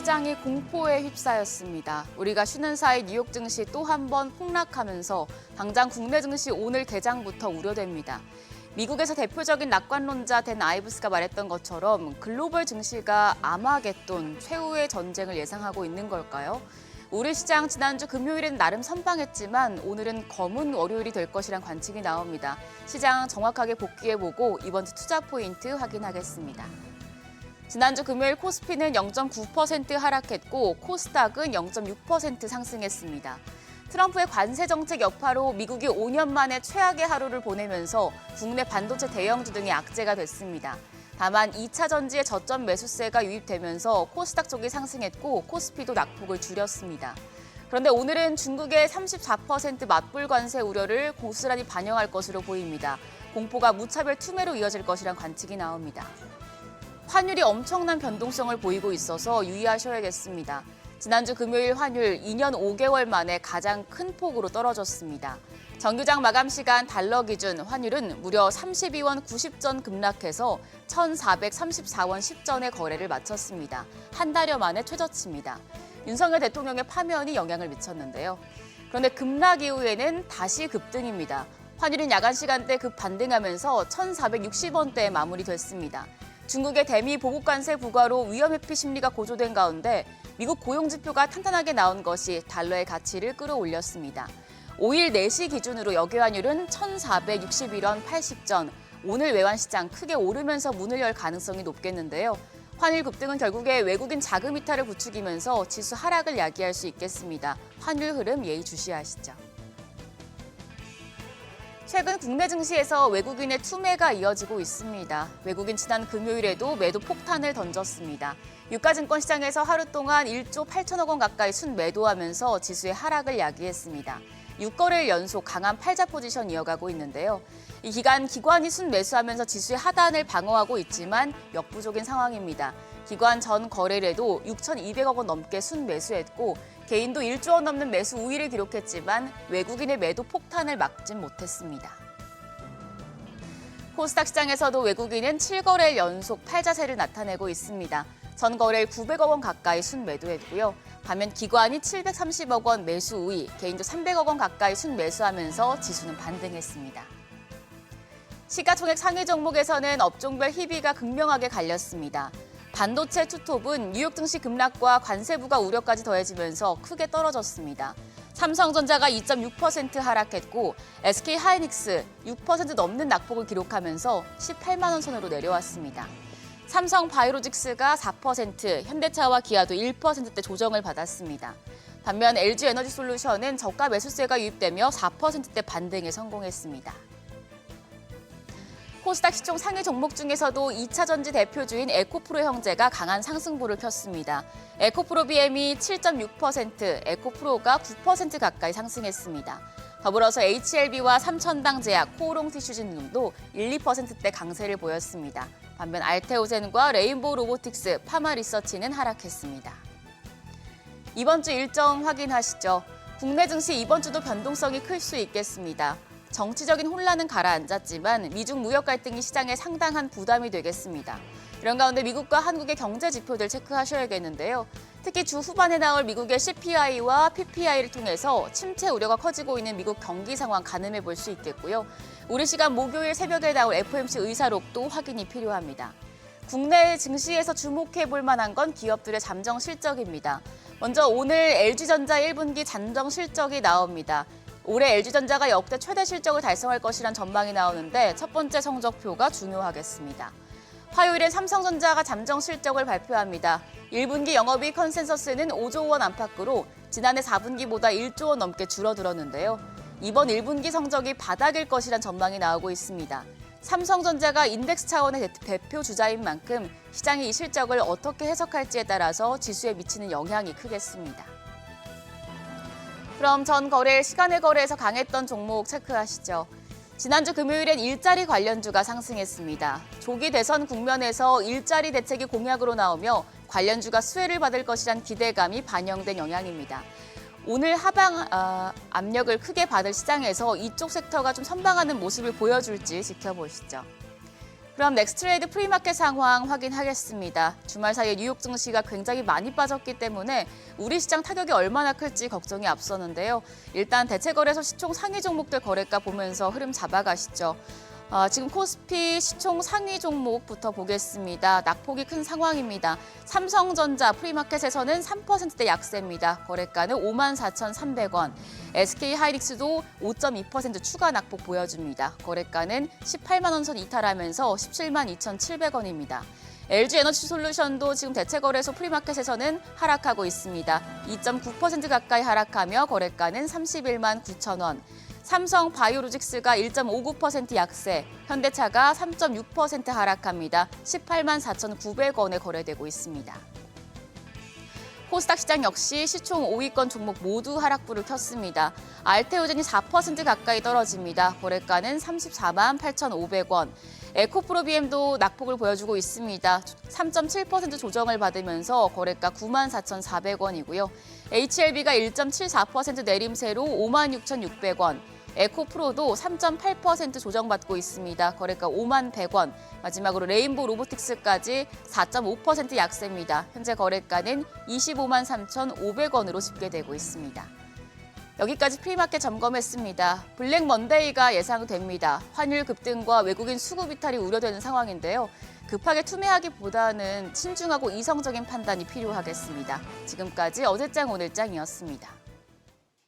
시장이 공포에 휩싸였습니다. 우리가 쉬는 사이 뉴욕 증시 또 한 번 폭락하면서 당장 국내 증시 오늘 개장부터 우려됩니다. 미국에서 대표적인 낙관론자 댄 아이브스가 말했던 것처럼 글로벌 증시가 아마겟돈, 최후의 전쟁을 예상하고 있는 걸까요? 우리 시장 지난주 금요일은 나름 선방했지만 오늘은 검은 월요일이 될 것이란 관측이 나옵니다. 시장 정확하게 복귀해보고 이번 주 투자 포인트 확인하겠습니다. 지난주 금요일 코스피는 0.9% 하락했고 코스닥은 0.6% 상승했습니다. 트럼프의 관세 정책 여파로 미국이 5년 만에 최악의 하루를 보내면서 국내 반도체 대형주 등이 악재가 됐습니다. 다만 2차 전지의 저점 매수세가 유입되면서 코스닥 쪽이 상승했고 코스피도 낙폭을 줄였습니다. 그런데 오늘은 중국의 34% 맞불 관세 우려를 고스란히 반영할 것으로 보입니다. 공포가 무차별 투매로 이어질 것이란 관측이 나옵니다. 환율이 엄청난 변동성을 보이고 있어서 유의하셔야겠습니다. 지난주 금요일 환율 2년 5개월 만에 가장 큰 폭으로 떨어졌습니다. 정규장 마감 시간 달러 기준 환율은 무려 32원 90전 급락해서 1,434원 10전의 거래를 마쳤습니다. 한 달여 만에 최저치입니다. 윤석열 대통령의 파면이 영향을 미쳤는데요. 그런데 급락 이후에는 다시 급등입니다. 환율은 야간 시간대 급반등하면서 1,460원대에 마무리됐습니다. 중국의 대미 보복 관세 부과로 위험 회피 심리가 고조된 가운데 미국 고용 지표가 탄탄하게 나온 것이 달러의 가치를 끌어올렸습니다. 5일 4시 기준으로 여기환율은 1,461원 80전, 오늘 외환시장 크게 오르면서 문을 열 가능성이 높겠는데요. 환율 급등은 결국에 외국인 자금 이탈을 부추기면서 지수 하락을 야기할 수 있겠습니다. 환율 흐름 예의주시하시죠. 최근 국내 증시에서 외국인의 투매가 이어지고 있습니다. 외국인 지난 금요일에도 매도 폭탄을 던졌습니다. 유가증권 시장에서 하루 동안 1조 8천억 원 가까이 순매도하면서 지수의 하락을 야기했습니다. 6거래일 연속 강한 팔자 포지션 이어가고 있는데요. 이 기간 기관이 순매수하면서 지수의 하단을 방어하고 있지만 역부족인 상황입니다. 기관 전 거래일에도 6,200억 원 넘게 순매수했고 개인도 1조 원 넘는 매수 우위를 기록했지만 외국인의 매도 폭탄을 막진 못했습니다. 코스닥 시장에서도 외국인은 7거래일 연속 팔자세를 나타내고 있습니다. 전 거래일 900억 원 가까이 순매도했고요. 반면 기관이 730억 원 매수 우위, 개인도 300억 원 가까이 순매수하면서 지수는 반등했습니다. 시가총액 상위 종목에서는 업종별 희비가 극명하게 갈렸습니다. 반도체 투톱은 뉴욕 증시 급락과 관세 부과 우려까지 더해지면서 크게 떨어졌습니다. 삼성전자가 2.6% 하락했고 SK하이닉스 6% 넘는 낙폭을 기록하면서 18만 원 선으로 내려왔습니다. 삼성바이오로직스가 4%, 현대차와 기아도 1%대 조정을 받았습니다. 반면 LG에너지솔루션은 저가 매수세가 유입되며 4%대 반등에 성공했습니다. 코스닥 시총 상위 종목 중에서도 2차 전지 대표주인 에코프로 형제가 강한 상승보를 폈습니다. 에코프로 BM이 7.6%, 에코프로가 9% 가까이 상승했습니다. 더불어서 HLB와 삼천당제약, 코오롱티슈진 등도 1, 2%대 강세를 보였습니다. 반면 알테오젠과 레인보우 로보틱스, 파마리서치는 하락했습니다. 이번 주 일정 확인하시죠. 국내 증시 이번 주도 변동성이 클 수 있겠습니다. 정치적인 혼란은 가라앉았지만 미중 무역 갈등이 시장에 상당한 부담이 되겠습니다. 이런 가운데 미국과 한국의 경제 지표들 체크하셔야겠는데요. 특히 주 후반에 나올 미국의 CPI와 PPI를 통해서 침체 우려가 커지고 있는 미국 경기 상황 가늠해 볼 수 있겠고요. 우리 시간 목요일 새벽에 나올 FOMC 의사록도 확인이 필요합니다. 국내 증시에서 주목해 볼 만한 건 기업들의 잠정 실적입니다. 먼저 오늘 LG전자 1분기 잠정 실적이 나옵니다. 올해 LG전자가 역대 최대 실적을 달성할 것이란 전망이 나오는데 첫 번째 성적표가 중요하겠습니다. 화요일엔 삼성전자가 잠정 실적을 발표합니다. 1분기 영업이익 컨센서스는 5조 원 안팎으로 지난해 4분기보다 1조 원 넘게 줄어들었는데요. 이번 1분기 성적이 바닥일 것이란 전망이 나오고 있습니다. 삼성전자가 인덱스 차원의 대표 주자인 만큼 시장이 이 실적을 어떻게 해석할지에 따라서 지수에 미치는 영향이 크겠습니다. 그럼 전 거래일 시간을 거래해서 강했던 종목 체크하시죠. 지난주 금요일엔 일자리 관련주가 상승했습니다. 조기 대선 국면에서 일자리 대책이 공약으로 나오며 관련주가 수혜를 받을 것이란 기대감이 반영된 영향입니다. 오늘 하방 압력을 크게 받을 시장에서 이쪽 섹터가 좀 선방하는 모습을 보여줄지 지켜보시죠. 그럼 넥스트레이드 프리마켓 상황 확인하겠습니다. 주말 사이에 뉴욕 증시가 굉장히 많이 빠졌기 때문에 우리 시장 타격이 얼마나 클지 걱정이 앞서는데요. 일단 대체거래소 시총 상위 종목들 거래가 보면서 흐름 잡아가시죠. 지금 코스피 시총 상위 종목부터 보겠습니다. 낙폭이 큰 상황입니다. 삼성전자 프리마켓에서는 3%대 약세입니다. 거래가는 54,300원. SK하이닉스도 5.2% 추가 낙폭 보여줍니다. 거래가는 18만 원 선 이탈하면서 17만 2,700원입니다. LG에너지솔루션도 지금 대체거래소 프리마켓에서는 하락하고 있습니다. 2.9% 가까이 하락하며 거래가는 31만 9천 원. 삼성 바이오로직스가 1.59% 약세, 현대차가 3.6% 하락합니다. 18만 4,900원에 거래되고 있습니다. 코스닥 시장 역시 시총 5위권 종목 모두 하락불을 켰습니다. 알테오젠이 4% 가까이 떨어집니다. 거래가는 34만 8,500원. 에코프로비엠도 낙폭을 보여주고 있습니다. 3.7% 조정을 받으면서 거래가 9만 4,400원이고요. HLB가 1.74% 내림세로 5만 6,600원. 에코프로도 3.8% 조정받고 있습니다. 거래가 5만 100원. 마지막으로 레인보우 로보틱스까지 4.5% 약세입니다. 현재 거래가는 25만 3,500원으로 집계되고 있습니다. 여기까지 프리마켓 점검했습니다. 블랙 먼데이가 예상됩니다. 환율 급등과 외국인 수급 이탈이 우려되는 상황인데요. 급하게 투매하기보다는 신중하고 이성적인 판단이 필요하겠습니다. 지금까지 어제장 오늘장이었습니다.